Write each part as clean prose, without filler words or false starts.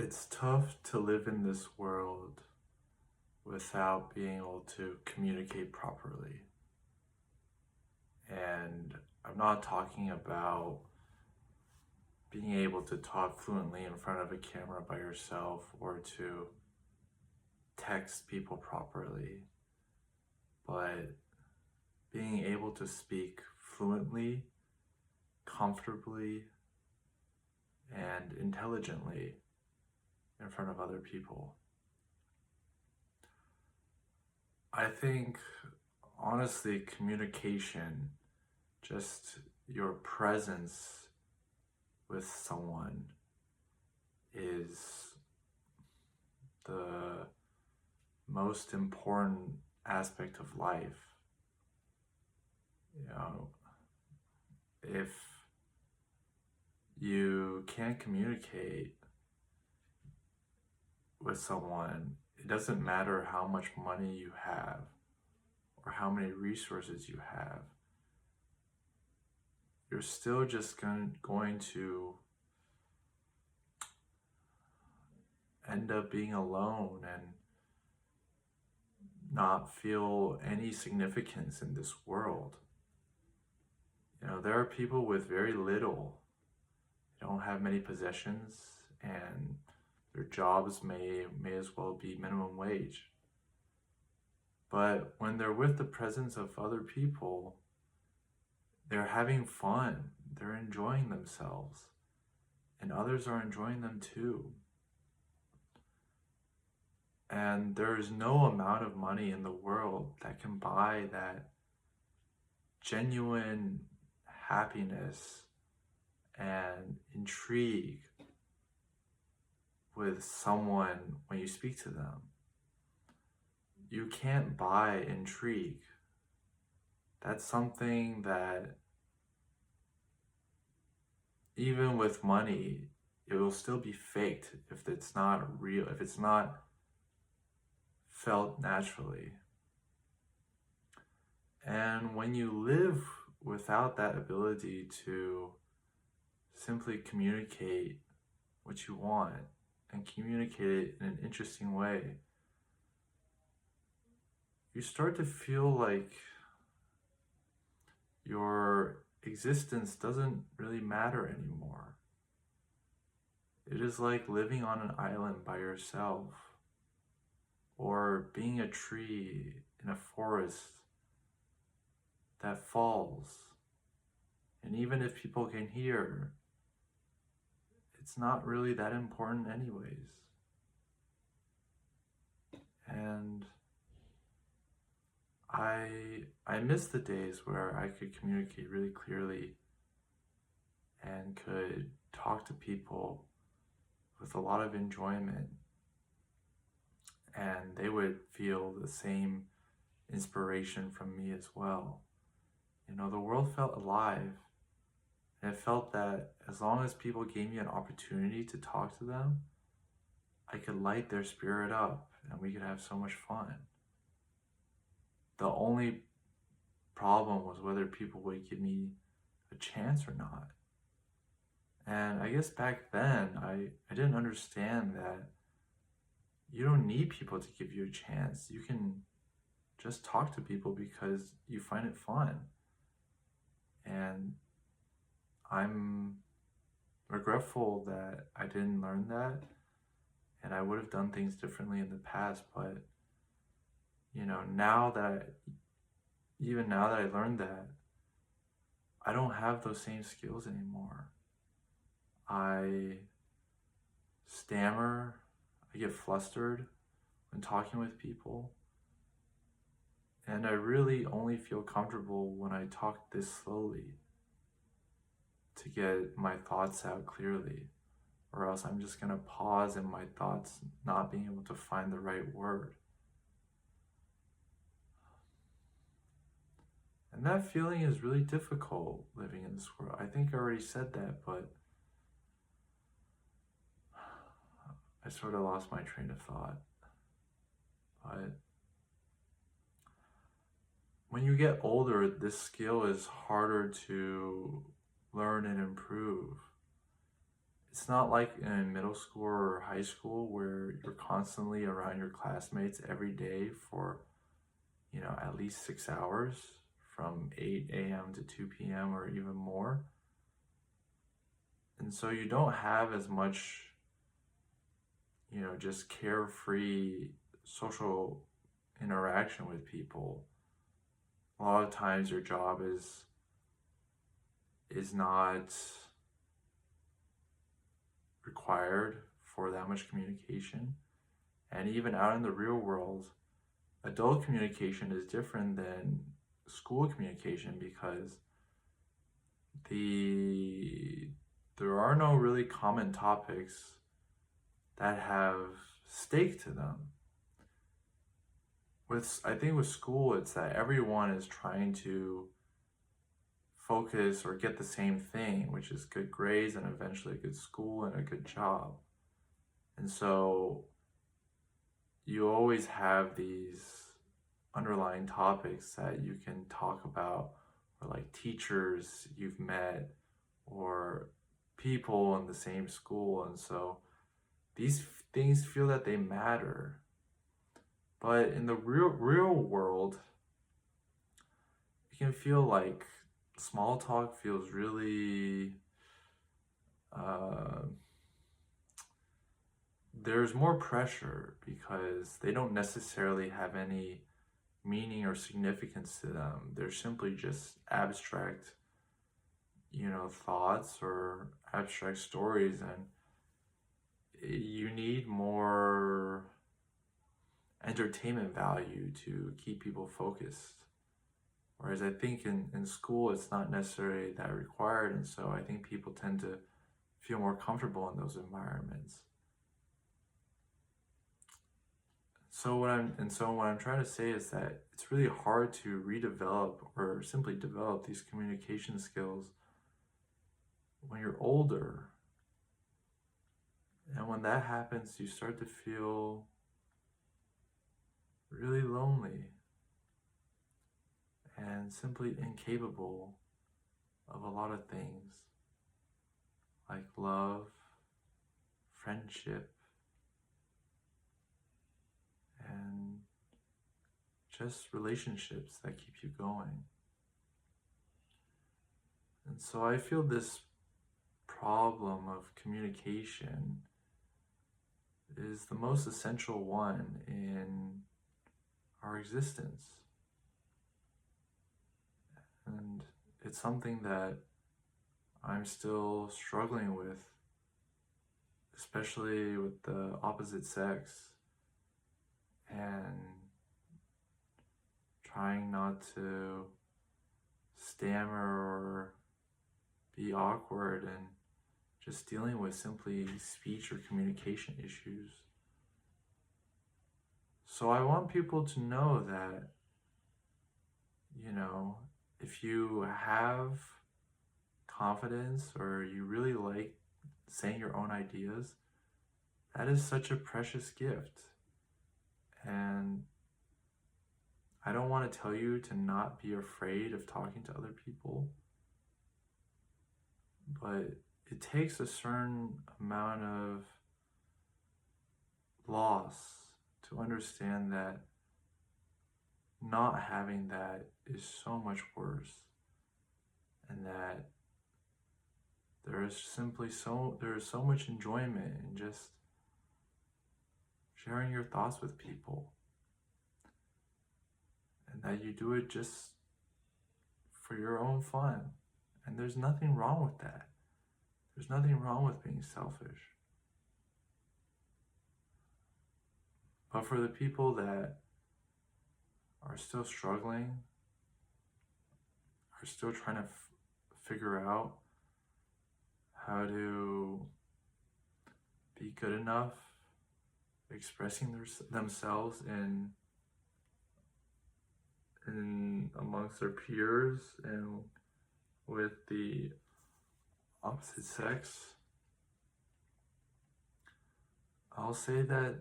It's tough to live in this world without being able to communicate properly. And I'm not talking about being able to talk fluently in front of a camera by yourself or to text people properly, but being able to speak fluently, comfortably, and intelligently in front of other people. I think, honestly, communication, just your presence with someone, is the most important aspect of life. You know, if you can't communicate with someone, it doesn't matter how much money you have or how many resources you have, you're still just going to end up being alone and not feel any significance in this world. There are people with very little, they don't have many possessions, and their jobs may as well be minimum wage. But when they're with the presence of other people, they're having fun, they're enjoying themselves, and others are enjoying them too. And there's no amount of money in the world that can buy that genuine happiness and intrigue with someone when you speak to them. You can't buy intrigue. That's something that, even with money, it will still be faked if it's not real, if it's not felt naturally. And when you live without that ability to simply communicate what you want and communicate it in an interesting way, you start to feel like your existence doesn't really matter anymore. It is like living on an island by yourself, or being a tree in a forest that falls. And even if people can hear, it's not really that important anyways. And I miss the days where I could communicate really clearly and could talk to people with a lot of enjoyment, and they would feel the same inspiration from me as well. The world felt alive, and it felt that as long as people gave me an opportunity to talk to them, I could light their spirit up and we could have so much fun. The only problem was whether people would give me a chance or not. And I guess back then, I didn't understand that you don't need people to give you a chance. You can just talk to people because you find it fun. And I'm regretful that I didn't learn that, and I would have done things differently in the past. But even now that I learned that, I don't have those same skills anymore. I stammer, I get flustered when talking with people, and I really only feel comfortable when I talk this slowly to get my thoughts out clearly, or else I'm just gonna pause in my thoughts, not being able to find the right word. And that feeling is really difficult living in this world. I think I already said that, but I sort of lost my train of thought. But when you get older, this skill is harder to learn and improve. it's not like in middle school or high school where you're constantly around your classmates every day for, at least 6 hours from 8 a.m. to 2 p.m. or even more. And so you don't have as much, just carefree social interaction with people. A lot of times your job is not required for that much communication. And even out in the real world, adult communication is different than school communication because there are no really common topics that have stake to them. I think with school, it's that everyone is trying to focus or get the same thing, which is good grades and eventually a good school and a good job. And so you always have these underlying topics that you can talk about, or like teachers you've met or people in the same school. And so these things feel that they matter. But in the real world, it can feel like small talk feels really there's more pressure because they don't necessarily have any meaning or significance to them. They're simply just abstract, thoughts or abstract stories, and you need more entertainment value to keep people focused. Whereas I think in school, it's not necessarily that required. And so I think people tend to feel more comfortable in those environments. So what I'm trying to say is that it's really hard to redevelop or simply develop these communication skills when you're older. And when that happens, you start to feel really lonely and simply incapable of a lot of things like love, friendship, and just relationships that keep you going. And so I feel this problem of communication is the most essential one in our existence. And it's something that I'm still struggling with, especially with the opposite sex, and trying not to stammer or be awkward and just dealing with simply speech or communication issues. So I want people to know that, if you have confidence or you really like saying your own ideas, that is such a precious gift. And I don't want to tell you to not be afraid of talking to other people, but it takes a certain amount of loss to understand that not having that is so much worse, and that there is so much enjoyment in just sharing your thoughts with people, and that you do it just for your own fun. And there's nothing wrong with that. There's nothing wrong with being selfish. But for the people that are still struggling, are still trying to figure out how to be good enough expressing themselves in amongst their peers and with the opposite sex, I'll say that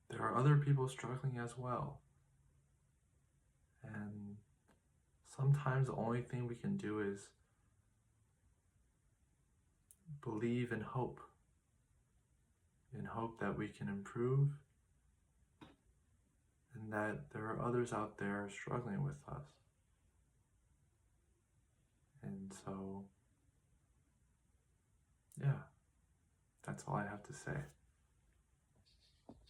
there are other people struggling as well. And sometimes the only thing we can do is believe in hope that we can improve and that there are others out there struggling with us. And so, yeah, that's all I have to say.